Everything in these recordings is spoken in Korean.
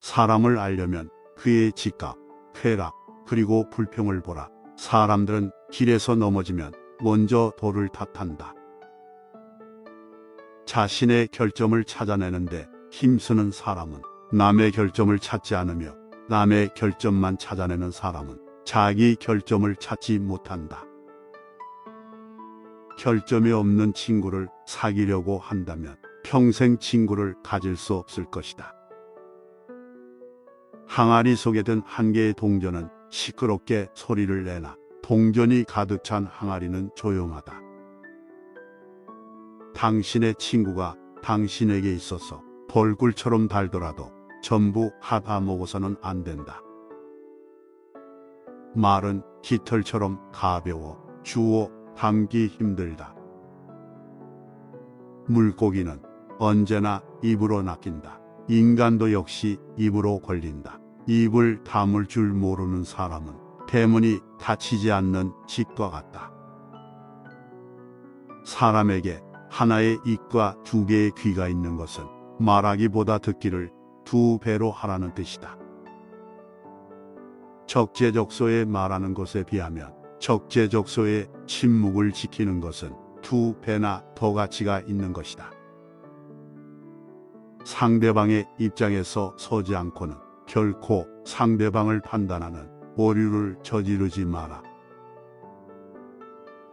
사람을 알려면 그의 직각, 쾌락, 그리고 불평을 보라. 사람들은 길에서 넘어지면 먼저 돌을 탓한다. 자신의 결점을 찾아내는데 힘쓰는 사람은, 남의 결점을 찾지 않으며 남의 결점만 찾아내는 사람은 자기 결점을 찾지 못한다. 결점이 없는 친구를 사귀려고 한다면 평생 친구를 가질 수 없을 것이다. 항아리 속에 든 한 개의 동전은 시끄럽게 소리를 내나 동전이 가득 찬 항아리는 조용하다. 당신의 친구가 당신에게 있어서 벌꿀처럼 달더라도 전부 하다 먹어서는 안 된다. 말은 깃털처럼 가벼워 주워 담기 힘들다. 물고기는 언제나 입으로 낚인다. 인간도 역시 입으로 걸린다. 입을 다물 줄 모르는 사람은 대문이 닫히지 않는 집과 같다. 사람에게 하나의 입과 두 개의 귀가 있는 것은 말하기보다 듣기를 두 배로 하라는 뜻이다. 적재적소에 말하는 것에 비하면 적재적소에 침묵을 지키는 것은 두 배나 더 가치가 있는 것이다. 상대방의 입장에서 서지 않고는 결코 상대방을 판단하는 오류를 저지르지 마라.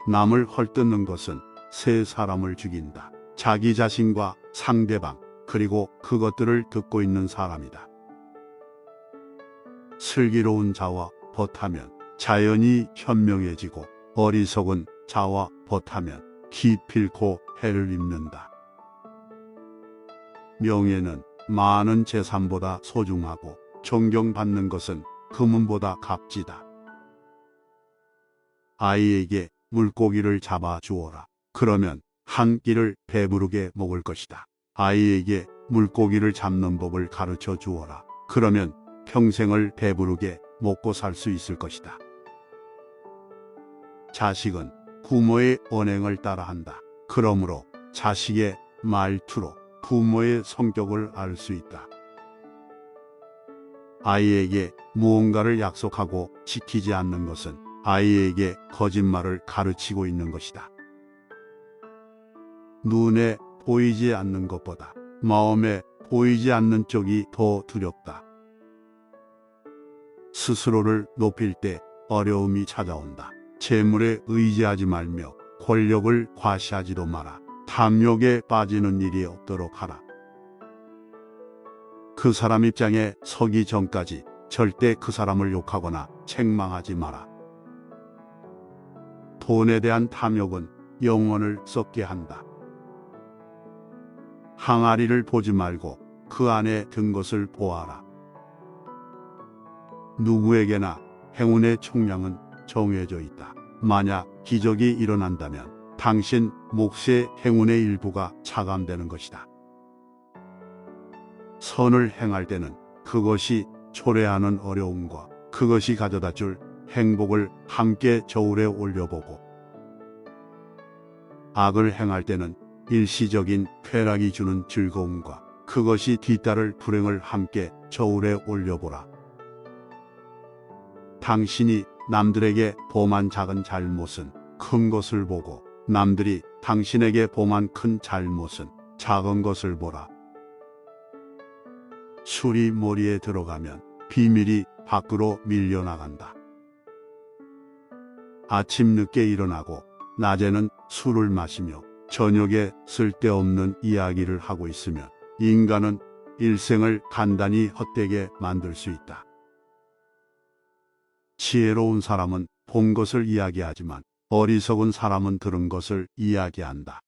남을 헐뜯는 것은 세 사람을 죽인다. 자기 자신과 상대방, 그리고 그것들을 듣고 있는 사람이다. 슬기로운 자와 벗하면 자연이 현명해지고 어리석은 자와 벗하면 기필코 해를 입는다. 명예는 많은 재산보다 소중하고 존경받는 것은 금은보다 값지다. 아이에게 물고기를 잡아 주어라. 그러면 한 끼를 배부르게 먹을 것이다. 아이에게 물고기를 잡는 법을 가르쳐 주어라. 그러면 평생을 배부르게 먹고 살 수 있을 것이다. 자식은 부모의 언행을 따라한다. 그러므로 자식의 말투로 부모의 성격을 알 수 있다. 아이에게 무언가를 약속하고 지키지 않는 것은 아이에게 거짓말을 가르치고 있는 것이다. 눈에 보이지 않는 것보다 마음에 보이지 않는 쪽이 더 두렵다. 스스로를 높일 때 어려움이 찾아온다. 재물에 의지하지 말며 권력을 과시하지도 마라. 탐욕에 빠지는 일이 없도록 하라. 그 사람 입장에 서기 전까지 절대 그 사람을 욕하거나 책망하지 마라. 돈에 대한 탐욕은 영혼을 썩게 한다. 항아리를 보지 말고 그 안에 든 것을 보아라. 누구에게나 행운의 총량은 정해져 있다. 만약 기적이 일어난다면 당신 몫의 행운의 일부가 차감되는 것이다. 선을 행할 때는 그것이 초래하는 어려움과 그것이 가져다 줄 행복을 함께 저울에 올려보고, 악을 행할 때는 일시적인 쾌락이 주는 즐거움과 그것이 뒤따를 불행을 함께 저울에 올려보라. 당신이 남들에게 범한 작은 잘못은 큰 것을 보고, 남들이 당신에게 범한 큰 잘못은 작은 것을 보라. 술이 머리에 들어가면 비밀이 밖으로 밀려나간다. 아침 늦게 일어나고 낮에는 술을 마시며 저녁에 쓸데없는 이야기를 하고 있으면 인간은 일생을 간단히 헛되게 만들 수 있다. 지혜로운 사람은 본 것을 이야기하지만 어리석은 사람은 들은 것을 이야기한다.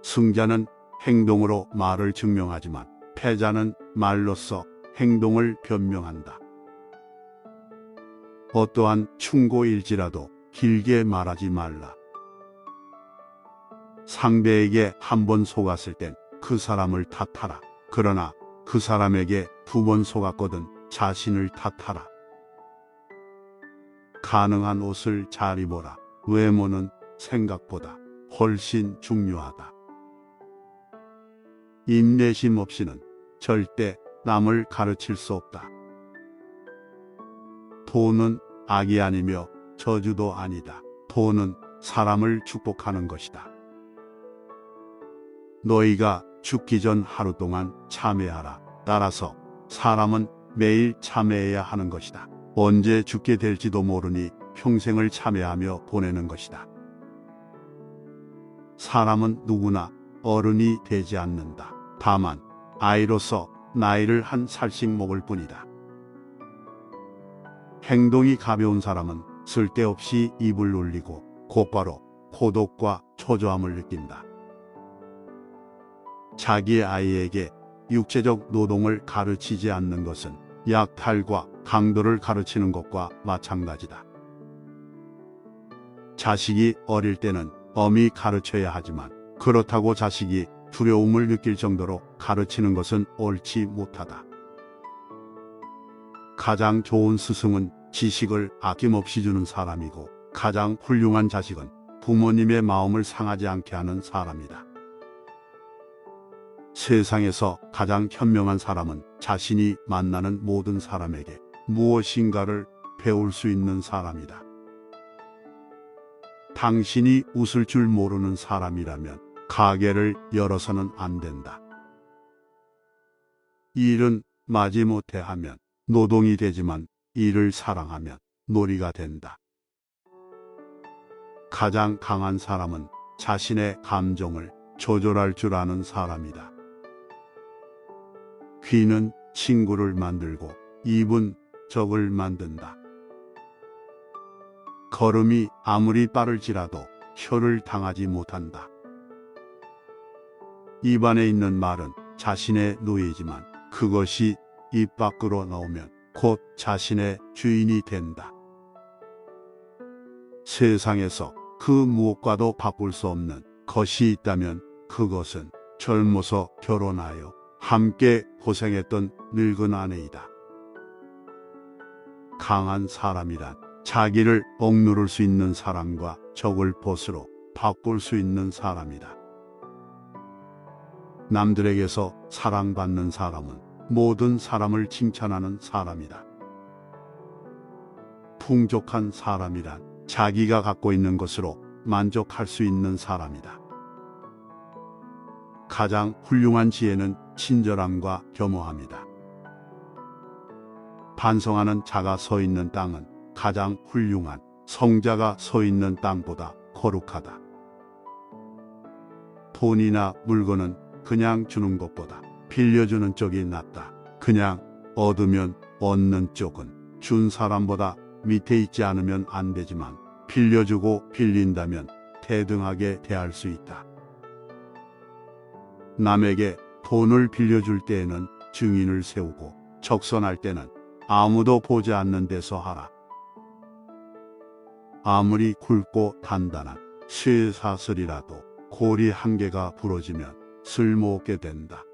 승자는 행동으로 말을 증명하지만 패자는 말로써 행동을 변명한다. 어떠한 충고일지라도 길게 말하지 말라. 상대에게 한 번 속았을 땐 그 사람을 탓하라. 그러나 그 사람에게 두 번 속았거든 자신을 탓하라. 가능한 옷을 잘 입어라. 외모는 생각보다 훨씬 중요하다. 인내심 없이는 절대 남을 가르칠 수 없다. 돈은 악이 아니며 저주도 아니다. 돈은 사람을 축복하는 것이다. 너희가 죽기 전 하루 동안 참회하라. 따라서 사람은 매일 참회해야 하는 것이다. 언제 죽게 될지도 모르니 평생을 참회하며 보내는 것이다. 사람은 누구나 어른이 되지 않는다. 다만 아이로서 나이를 한 살씩 먹을 뿐이다. 행동이 가벼운 사람은 쓸데없이 입을 울리고 곧바로 고독과 초조함을 느낀다. 자기 아이에게 육체적 노동을 가르치지 않는 것은 약탈과 강도를 가르치는 것과 마찬가지다. 자식이 어릴 때는 엄히 가르쳐야 하지만 그렇다고 자식이 두려움을 느낄 정도로 가르치는 것은 옳지 못하다. 가장 좋은 스승은 지식을 아낌없이 주는 사람이고 가장 훌륭한 자식은 부모님의 마음을 상하지 않게 하는 사람이다. 세상에서 가장 현명한 사람은 자신이 만나는 모든 사람에게 무엇인가를 배울 수 있는 사람이다. 당신이 웃을 줄 모르는 사람이라면 가게를 열어서는 안 된다. 일은 마지못해 하면 노동이 되지만 일을 사랑하면 놀이가 된다. 가장 강한 사람은 자신의 감정을 조절할 줄 아는 사람이다. 귀는 친구를 만들고 입은 적을 만든다. 걸음이 아무리 빠를지라도 혀를 당하지 못한다. 입안에 있는 말은 자신의 노예지만 그것이 입 밖으로 나오면 곧 자신의 주인이 된다. 세상에서 그 무엇과도 바꿀 수 없는 것이 있다면 그것은 젊어서 결혼하여 함께 고생했던 늙은 아내이다. 강한 사람이란 자기를 억누를 수 있는 사람과 적을 벗으로 바꿀 수 있는 사람이다. 남들에게서 사랑받는 사람은 모든 사람을 칭찬하는 사람이다. 풍족한 사람이란 자기가 갖고 있는 것으로 만족할 수 있는 사람이다. 가장 훌륭한 지혜는 친절함과 겸허함이다. 반성하는 자가 서 있는 땅은 가장 훌륭한 성자가 서 있는 땅보다 거룩하다. 돈이나 물건은 그냥 주는 것보다 빌려주는 쪽이 낫다. 그냥 얻으면 얻는 쪽은 준 사람보다 밑에 있지 않으면 안 되지만 빌려주고 빌린다면 대등하게 대할 수 있다. 남에게 돈을 빌려줄 때에는 증인을 세우고 적선할 때는 아무도 보지 않는 데서 하라. 아무리 굵고 단단한 쇠사슬이라도 고리 한 개가 부러지면 쓸모없게 된다.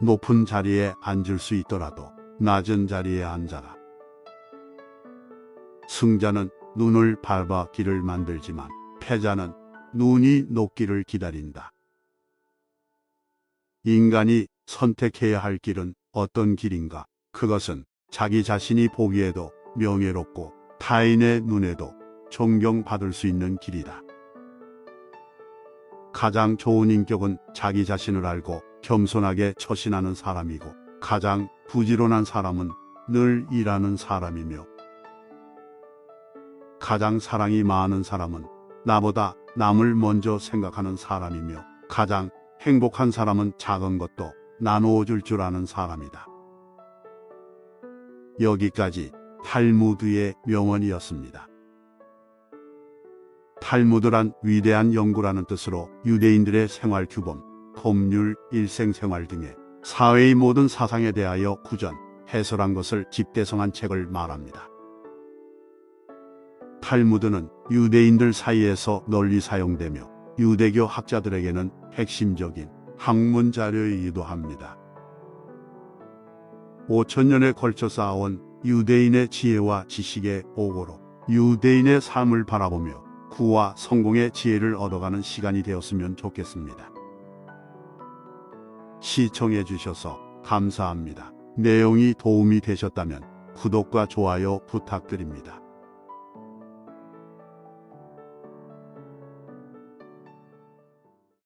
높은 자리에 앉을 수 있더라도 낮은 자리에 앉아라. 승자는 눈을 밟아 길을 만들지만 패자는 눈이 녹기를 기다린다. 인간이 선택해야 할 길은 어떤 길인가? 그것은 자기 자신이 보기에도 명예롭고 타인의 눈에도 존경받을 수 있는 길이다. 가장 좋은 인격은 자기 자신을 알고 겸손하게 처신하는 사람이고 가장 부지런한 사람은 늘 일하는 사람이며 가장 사랑이 많은 사람은 나보다 남을 먼저 생각하는 사람이며 가장 행복한 사람은 작은 것도 나누어 줄 줄 아는 사람이다. 여기까지 탈무드의 명언이었습니다. 탈무드란 위대한 연구라는 뜻으로 유대인들의 생활 규범, 법률, 일생생활 등의 사회의 모든 사상에 대하여 구전, 해설한 것을 집대성한 책을 말합니다. 탈무드는 유대인들 사이에서 널리 사용되며 유대교 학자들에게는 핵심적인 학문 자료이기도 합니다. 5000년에 걸쳐 쌓아온 유대인의 지혜와 지식의 오고로 유대인의 삶을 바라보며 구와 성공의 지혜를 얻어가는 시간이 되었으면 좋겠습니다. 시청해 주셔서 감사합니다. 내용이 도움이 되셨다면 구독과 좋아요 부탁드립니다.